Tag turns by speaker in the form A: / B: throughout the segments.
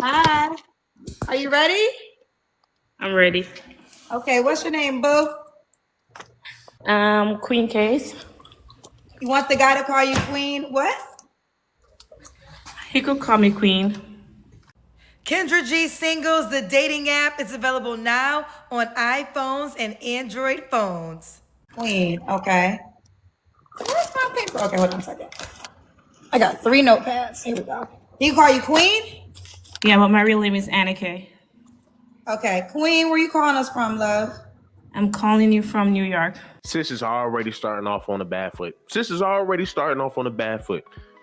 A: Hi. Are you ready?
B: I'm ready.
A: Okay, what's your name, boo?
B: Queen Case.
A: You want the guy to call you Queen? What?
B: He could call me Queen.
A: Kendra G Singles, the dating app, is available now on iPhones and Android phones. Queen, okay. Where's my paper? Okay, hold on a second. I got 3 notepads. Here we go. He call you Queen?
B: Yeah, but my real name is Anna Kay.
A: Okay, Queen, where you calling us from, love?
B: I'm calling you from New York.
C: Sis is already starting off on a bad foot.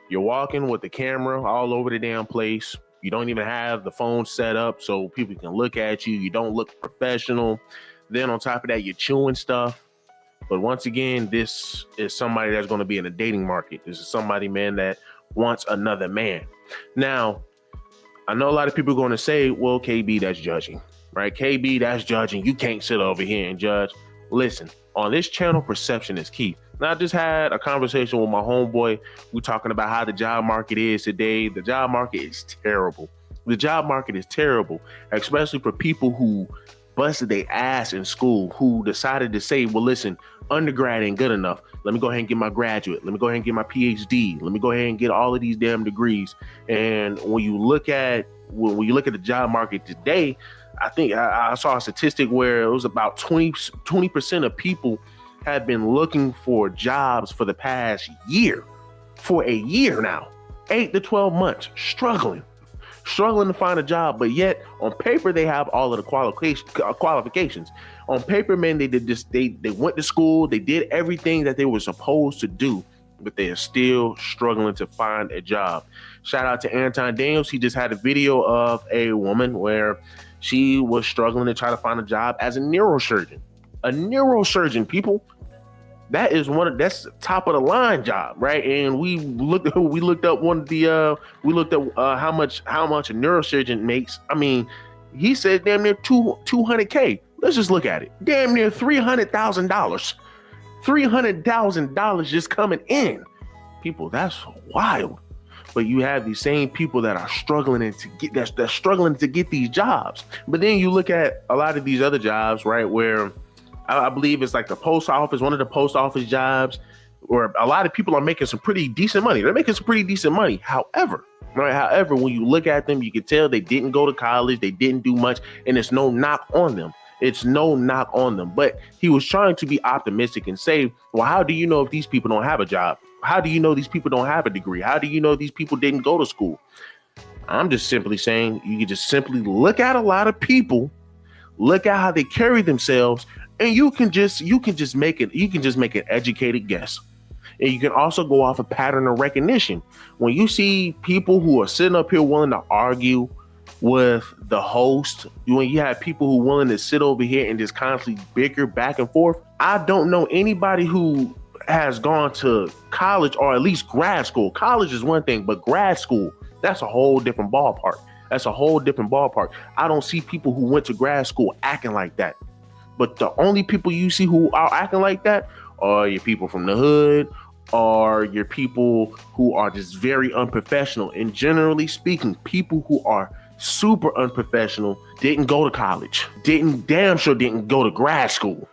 C: You're walking with the camera all over the damn place. You don't even have the phone set up so people can look at you. You don't look professional. Then on top of that, you're chewing stuff. But once again, this is somebody that's going to be in the dating market. This is somebody, man, that wants another man. Now, I know a lot of people are going to say, well, KB, that's judging, right? KB, that's judging. You can't sit over here and judge. Listen, on this channel, perception is key. Now, I just had a conversation with my homeboy. We're talking about how the job market is today. The job market is terrible. Especially for people who busted their ass in school, who decided to say, well, listen, undergrad ain't good enough. Let me go ahead and get my graduate. Let me go ahead and get my PhD. Let me go ahead and get all of these damn degrees. And when you look at the job market today, I think I saw a statistic where it was about 20% of people have been looking for jobs for the past year, for a year now, 8 to 12 months, struggling to find a job, but yet on paper they have all of the qualifications. On paper, man, they went to school, they did everything that they were supposed to do, but they are still struggling to find a job. Shout out to Anton Daniels. He just had a video of a woman where she was struggling to try to find a job as a neurosurgeon. A neurosurgeon, people. That's top of the line job, right? And we looked up how much a neurosurgeon makes. I mean, he said damn near 200K. Let's just look at it. Damn near $300,000. $300,000 just coming in. People, that's wild. But you have these same people that are struggling to get these jobs. But then you look at a lot of these other jobs, right, where I believe it's like the post office, one of the post office jobs, where a lot of people are making some pretty decent money. They're making some pretty decent money. However, when you look at them, you can tell they didn't go to college, they didn't do much, and it's no knock on them. But he was trying to be optimistic and say, well, how do you know if these people don't have a job? How do you know these people don't have a degree? How do you know these people didn't go to school? I'm just simply saying you can just simply look at a lot of people, look at how they carry themselves, and you can just make an educated guess. And you can also go off a pattern of recognition. When you see people who are sitting up here willing to argue with the host, when you have people who are willing to sit over here and just constantly bicker back and forth, I don't know anybody who has gone to college or at least grad school. College is one thing, but grad school, that's a whole different ballpark. I don't see people who went to grad school acting like that. But the only people you see who are acting like that are your people from the hood, or your people who are just very unprofessional. And generally speaking, people who are super unprofessional didn't go to college, damn sure didn't go to grad school.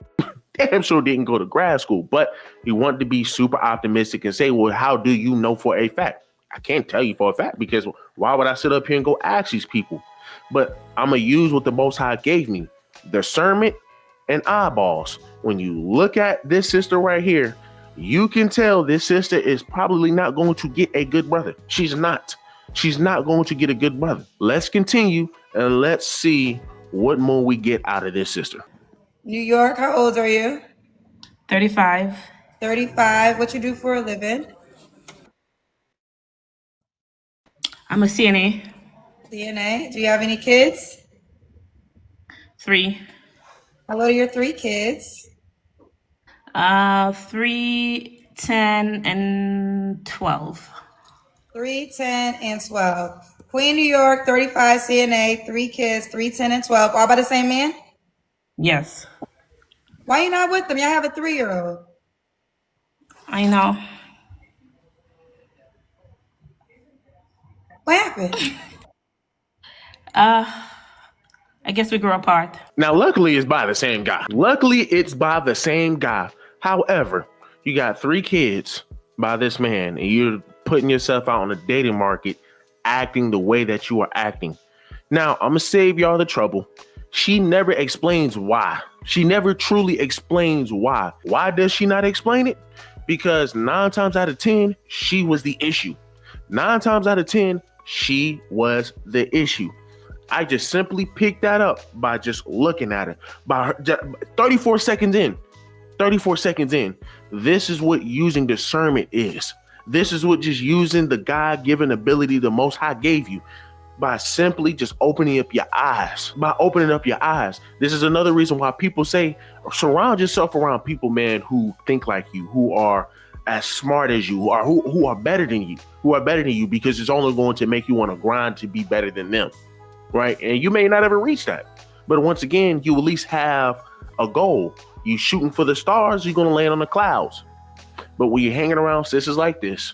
C: But he wanted to be super optimistic and say, well, how do you know for a fact? I can't tell you for a fact, because why would I sit up here and go ask these people? But I'm going to use what the Most High gave me: discernment and eyeballs. When you look at this sister right here, you can tell this sister is probably not going to get a good brother. She's not going to get a good brother. Let's continue and let's see what more we get out of this sister.
A: New York, how old are you?
B: 35.
A: 35. What you do for a living?
B: I'm a CNA.
A: CNA. Do you have any kids?
B: 3.
A: How old are your 3 kids?
B: 3, 10, and 12.
A: 3, 10, and 12. Queen, New York, 35, CNA, 3 kids, 3, 10, and 12. All by the same man?
B: Yes.
A: Why you not with them? Y'all have a 3-year-old.
B: I know.
A: What happened?
B: I guess we grew apart.
C: Now, luckily, it's by the same guy. Luckily, it's by the same guy. However, you got 3 kids by this man, and you're putting yourself out on the dating market, acting the way that you are acting. Now, I'm gonna save y'all the trouble. She never explains why. She never truly explains why. Why does she not explain it? Because 9 times out of 10, she was the issue. 9 times out of 10, she was the issue. I just simply picked that up by just looking at it. By her, 34 seconds in, 34 seconds in, this is what using discernment is. This is what just using the God-given ability the Most High gave you. By simply just opening up your eyes. By opening up your eyes. This is another reason why people say, surround yourself around people, man, who think like you, who are as smart as you, or who are better than you, because it's only going to make you want to grind to be better than them, right? And you may not ever reach that. But once again, you at least have a goal. You shooting for the stars, you're going to land on the clouds. But when you're hanging around sisters like this,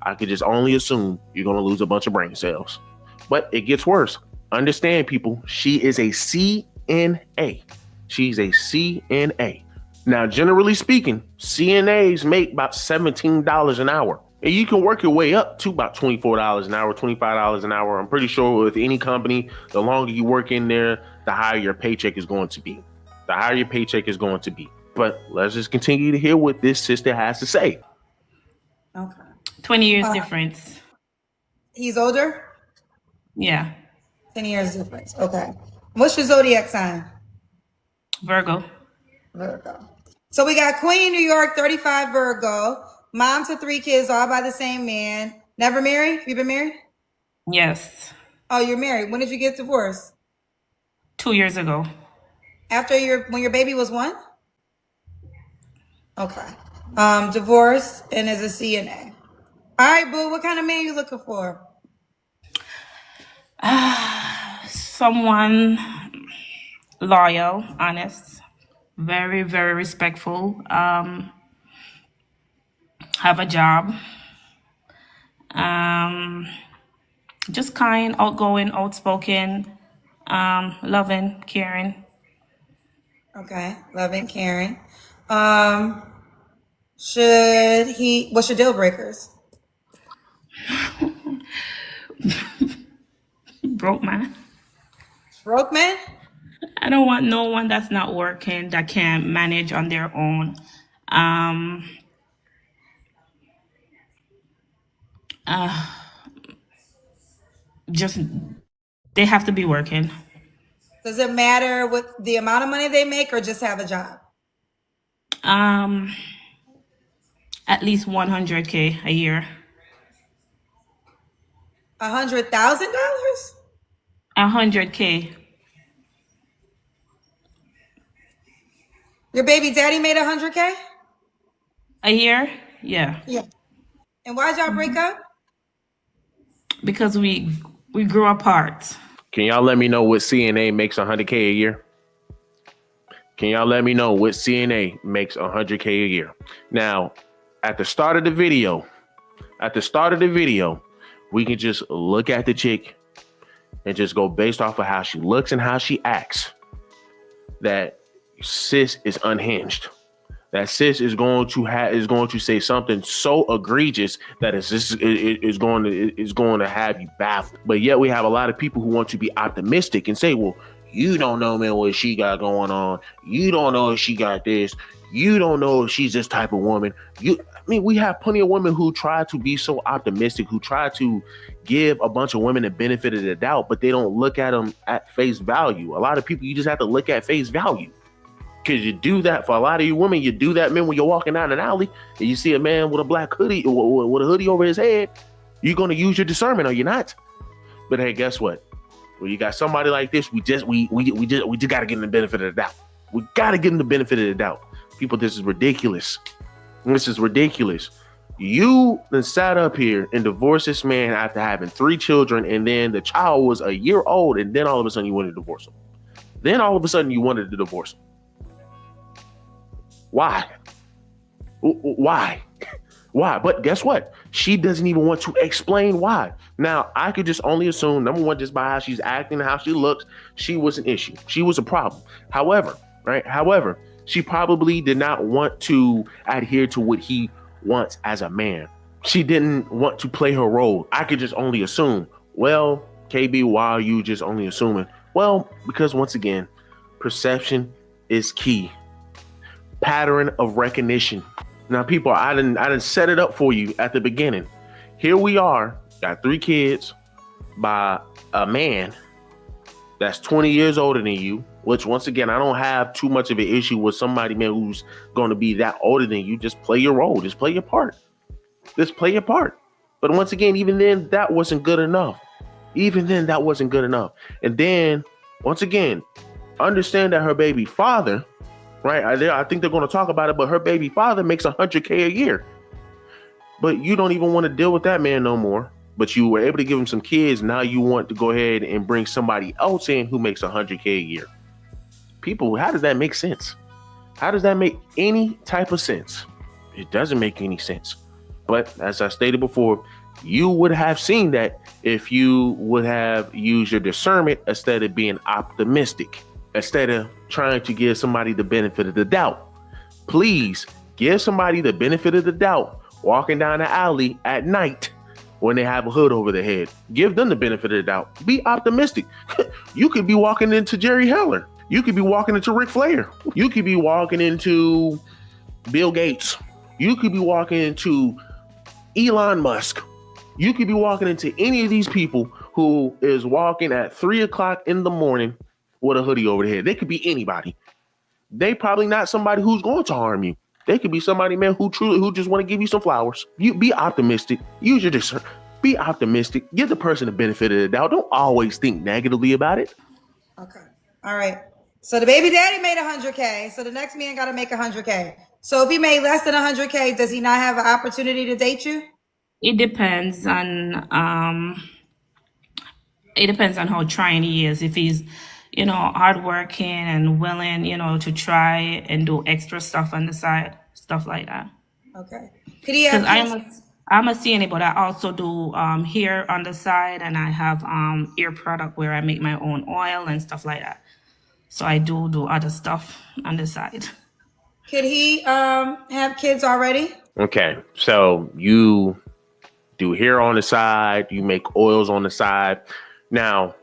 C: I could just only assume you're going to lose a bunch of brain cells. But it gets worse. Understand, people, she is a CNA. She's a CNA. Now, generally speaking, CNAs make about $17 an hour. And you can work your way up to about $24 an hour, $25 an hour. I'm pretty sure with any company, the longer you work in there, the higher your paycheck is going to be. The higher your paycheck is going to be. But let's just continue to hear what this sister has to say.
A: Okay.
B: 20 years difference.
A: He's older?
B: Yeah.
A: 10 years difference. Okay. What's your zodiac sign?
B: Virgo.
A: Virgo. So we got Queen, New York, 35 Virgo. Mom to 3 kids, all by the same man. Never married? You been married?
B: Yes.
A: Oh, you're married. When did you get divorced?
B: 2 years ago.
A: After when your baby was 1? Okay. Divorced and is a CNA. All right, boo. What kind of man you looking for?
B: Someone loyal, honest, very, very respectful. Have a job. Just kind, outgoing, outspoken, loving, caring.
A: Okay. Loving, caring. What's your deal breakers?
B: Broke man.
A: Broke man?
B: I don't want no one that's not working, that can't manage on their own. Just they have to be working.
A: Does it matter what the amount of money they make or just have a job?
B: At least $100K a year.
A: $100,000?
B: $100K.
A: Your baby daddy made $100K?
B: A year? Yeah.
A: Yeah. And why'd y'all break up?
B: Because we grew apart.
C: Can y'all let me know what CNA makes $100K a year? Can y'all let me know what CNA makes $100K a year? Now, at the start of the video, we can just look at the chick and just go based off of how she looks and how she acts. That sis is unhinged. That sis is going to say something so egregious that is going to have you baffled. But yet we have a lot of people who want to be optimistic and say, well, you don't know, man, what she got going on. You don't know if she got this. You don't know if she's this type of woman. We have plenty of women who try to be so optimistic, who try to give a bunch of women the benefit of the doubt, but they don't look at them at face value. A lot of people, you just have to look at face value. Because you do that for a lot of you women. You do that, man, when you're walking down an alley and you see a man with a black hoodie, with a hoodie over his head, you're going to use your discernment, are you not? But hey, guess what? When you got somebody like this, we just got to give them the benefit of the doubt. We got to give them the benefit of the doubt. People, this is ridiculous. This is ridiculous. You then sat up here and divorced this man after having 3 children, and then the child was a year old, and then all of a sudden you wanted to divorce him. Why? Why? Why? But guess what? She doesn't even want to explain why. Now, I could just only assume, number one, just by how she's acting, how she looks, she was an issue. She was a problem. However, right? However, she probably did not want to adhere to what he wants as a man. She didn't want to play her role. I could just only assume. Well, KB, why are you just only assuming? Well, because once again, perception is key. Pattern of recognition. Now, people, I didn't set it up for you at the beginning. Here we are, got 3 kids by a man that's 20 years older than you, which once again, I don't have too much of an issue with somebody, man, who's going to be that older than you. Just play your role. Just play your part. Just play your part. But once again, even then, that wasn't good enough. Even then, that wasn't good enough. And then, once again, understand that her baby father, right? I think they're going to talk about it, but her baby father makes $100K a year. But you don't even want to deal with that man no more. But you were able to give him some kids. Now you want to go ahead and bring somebody else in who makes $100K a year. People, how does that make sense? How does that make any type of sense? It doesn't make any sense. But as I stated before, you would have seen that if you would have used your discernment instead of being optimistic, instead of trying to give somebody the benefit of the doubt. Please give somebody the benefit of the doubt walking down the alley at night when they have a hood over their head. Give them the benefit of the doubt. Be optimistic. You could be walking into Jerry Heller. You could be walking into Ric Flair. You could be walking into Bill Gates. You could be walking into Elon Musk. You could be walking into any of these people who is walking at 3 o'clock in the morning with a hoodie over their head. They could be anybody. They probably not somebody who's going to harm you. They could be somebody, man, who just want to give you some flowers. You be optimistic. Use your discernment. Be optimistic. Give the person the benefit of the doubt. Don't always think negatively about it.
A: Okay. All right. So the baby daddy made 100K. So the next man got to make 100K. So if he made less than 100K, does he not have an opportunity to date you?
B: It depends on how trying he is. If he's, hardworking and willing, to try and do extra stuff on the side, stuff like that.
A: Okay. Could he have?
B: I'm a CNA, but I also do hair on the side, and I have ear product where I make my own oil and stuff like that. So I do other stuff on the side.
A: Could he have kids already?
C: Okay, so you do hair on the side, you make oils on the side. Now,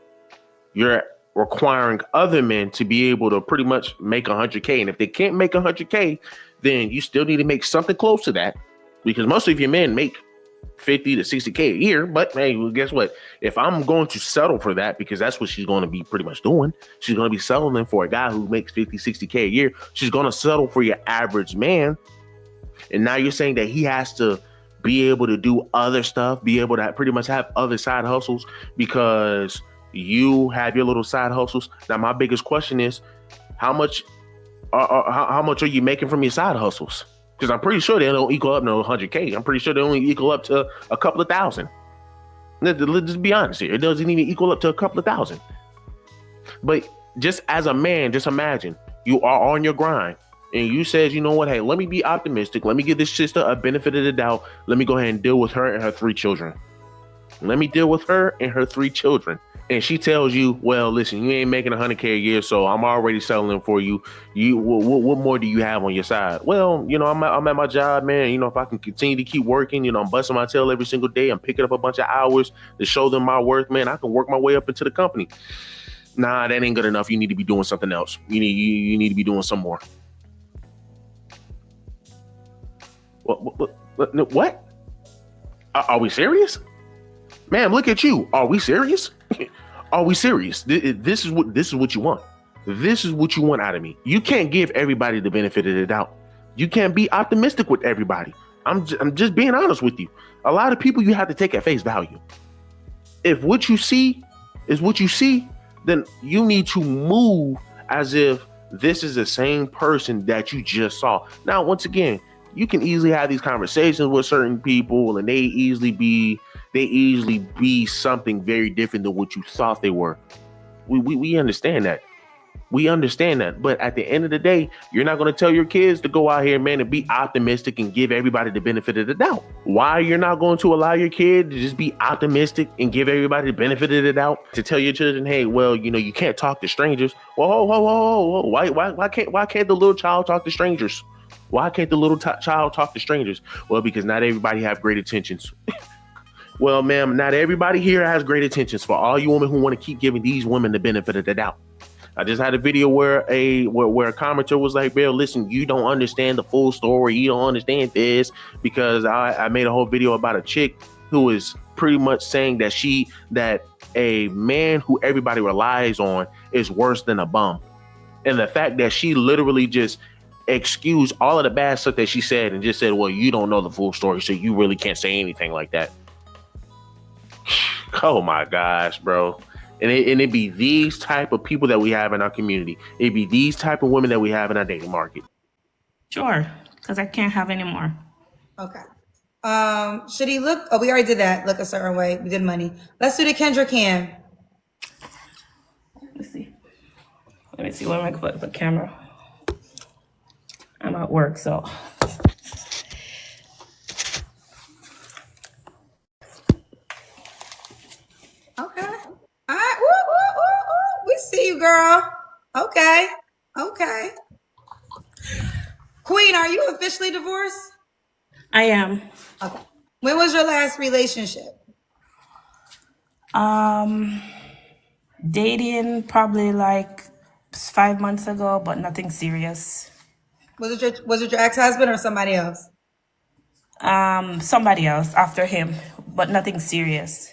C: you're requiring other men to be able to pretty much make 100K. And if they can't make 100K, then you still need to make something close to that, because most of your men make 50 to 60K a year. But hey, well, guess what? If I'm going to settle for that, because that's what she's going to be pretty much doing, she's going to be settling for a guy who makes 50, 60K a year. She's going to settle for your average man. And now you're saying that he has to be able to do other stuff, be able to pretty much have other side hustles because you have your little side hustles. Now, my biggest question is, how much are you making from your side hustles? Because I'm pretty sure they don't equal up to 100K. I'm pretty sure they only equal up to a couple of thousand. Let's just be honest here. It doesn't even equal up to a couple of thousand. But just as a man, just imagine you are on your grind and you says, you know what? Hey, let me be optimistic. Let me give this sister a benefit of the doubt. Let me go ahead and deal with her and her 3 children. Let me deal with her and her 3 children. And she tells you, well, listen, you ain't making 100K a year, so I'm already settling for you. What more do you have on your side? Well, I'm at my job, man. If I can continue to keep working, I'm busting my tail every single day. I'm picking up a bunch of hours to show them my worth, man. I can work my way up into the company. Nah, that ain't good enough. You need to be doing something else. You need to be doing some more. What? Are we serious? Ma'am, look at you. Are we serious? Are we serious? This is what you want. This is what you want out of me. You can't give everybody the benefit of the doubt. You can't be optimistic with everybody. I'm just being honest with you. A lot of people you have to take at face value. If what you see is what you see, then you need to move as if this is the same person that you just saw. Now, once again, you can easily have these conversations with certain people and they easily be something very different than what you thought they were. We understand that. We understand that. But at the end of the day, you're not going to tell your kids to go out here, man, and be optimistic and give everybody the benefit of the doubt. Why you're not going to allow your kid to just be optimistic and give everybody the benefit of the doubt? To tell your children, hey, well, you can't talk to strangers. Whoa, whoa, whoa, whoa. Why can't the little child talk to strangers? Why can't the little child talk to strangers? Well, because not everybody have great intentions. Well, ma'am, not everybody here has great intentions. For all you women who want to keep giving these women the benefit of the doubt. I just had a video where a commenter was like, Bill, listen, you don't understand the full story. You don't understand this, because I made a whole video about a chick who is pretty much saying that a man who everybody relies on is worse than a bum. And the fact that she literally just excused all of the bad stuff that she said and just said, well, you don't know the full story, so you really can't say anything like that. Oh my gosh, bro. And it be these type of people that we have in our community. It be these type of women that we have in our dating market.
B: Sure, because I can't have any more.
A: Okay. Should he look? Oh, we already did that. Look a certain way. We did money. Let's do the Kendra Cam.
B: Let's see. Let me see where I can put the camera. I'm at work, so.
A: Okay. All right. Woo, woo, woo, woo. We see you, girl. Okay. Okay. Queen, are you officially divorced?
B: I am.
A: Okay. When was your last relationship?
B: Dating probably like 5 months ago, but nothing serious.
A: Was it your ex-husband or somebody else?
B: Somebody else after him, but nothing serious.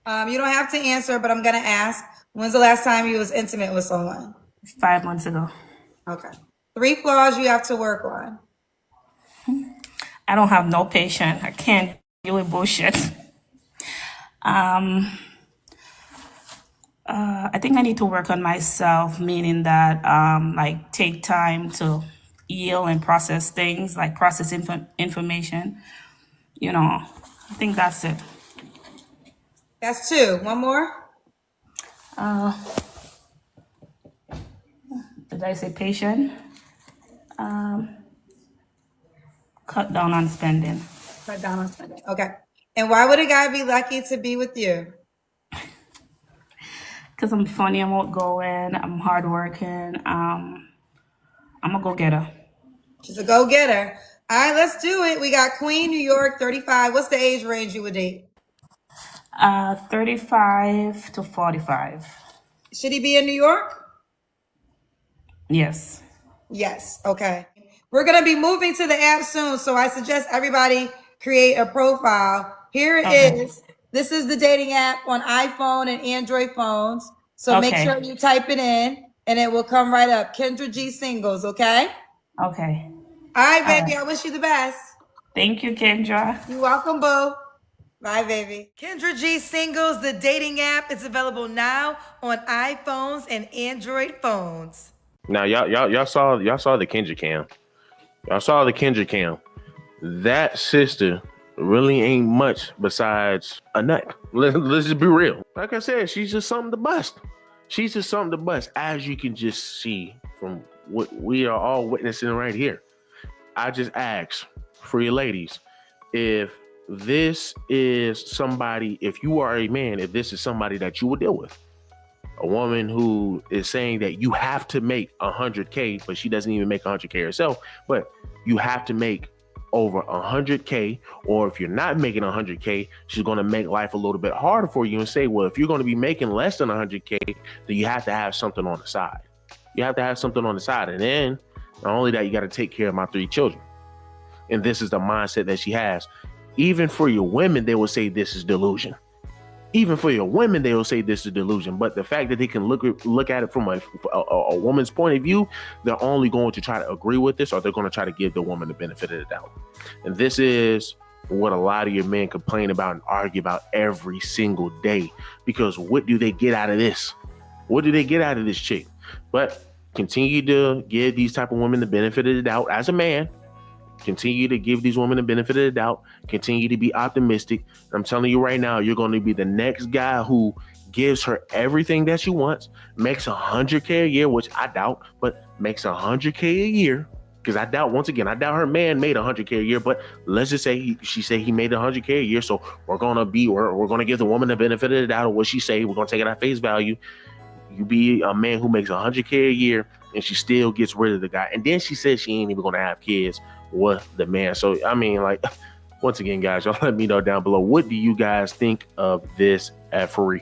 A: You don't have to answer, but I'm gonna ask. When's the last time you was intimate with someone?
B: 5 months ago.
A: Okay. 3 flaws you have to work on.
B: I don't have no patience. I can't deal with bullshit. I think I need to work on myself, meaning that like take time to heal and process things, like process information. I think that's it.
A: That's 2. One more?
B: Did I say patient? Cut down on spending.
A: Cut down on spending. Okay. And why would a guy be lucky to be with you?
B: Because I'm funny, I'm outgoing, I'm hardworking, I'm a go-getter.
A: She's a go-getter. All right, let's do it. We got Queen, New York, 35. What's the age range you would date?
B: 35 to 45.
A: Should he be in New York?
B: Yes.
A: Yes. Okay. We're going to be moving to the app soon, so I suggest everybody create a profile. Here it is. This is the dating app on iPhone and Android phones. So make sure you type it in, and it will come right up. Kendra G Singles, okay?
B: Okay.
A: All right, baby. I wish you the best.
B: Thank you, Kendra.
A: You're welcome, boo. Bye, baby. Kendra G Singles, the dating app, is available now on iPhones and Android phones.
C: Now, y'all saw the Kendra Cam. Y'all saw the Kendra Cam. That sister really ain't much besides a nut. Let's just be real. Like I said, she's just something to bust. She's just something to bust, as you can just see from what we are all witnessing right here. I just ask for you ladies, if this is somebody, if you are a man, if this is somebody that you would deal with, a woman who is saying that you have to make 100K, but she doesn't even make 100K herself, but you have to make over 100K, or if you're not making 100K, she's going to make life a little bit harder for you and say, well, if you're going to be making less than 100K, then you have to have something on the side. You have to have something on the side. And then not only that, you got to take care of my 3 children. And this is the mindset that she has. Even for your women, they will say this is delusion. Even for your women, they will say this is delusion. But the fact that they can look at it from a woman's point of view, they're only going to try to agree with this, or they're going to try to give the woman the benefit of the doubt. And this is what a lot of your men complain about and argue about every single day. Because what do they get out of this? What do they get out of this chick? But continue to give these type of women the benefit of the doubt as a man. Continue to give these women the benefit of the doubt. Continue to be optimistic. I'm telling you right now, you're going to be the next guy who gives her everything that she wants, makes $100K a year, which I doubt, but makes $100K a year. Because I doubt her man made $100K a year, but let's just say she said he made $100K a year. So we're gonna give the woman the benefit of the doubt of what she say. We're gonna take it at face value. You be a man who makes $100K a year, and she still gets rid of the guy, and then she says she ain't even gonna have kids with the man. So I mean, like, once again, guys, y'all let me know down below, what do you guys think of this effery?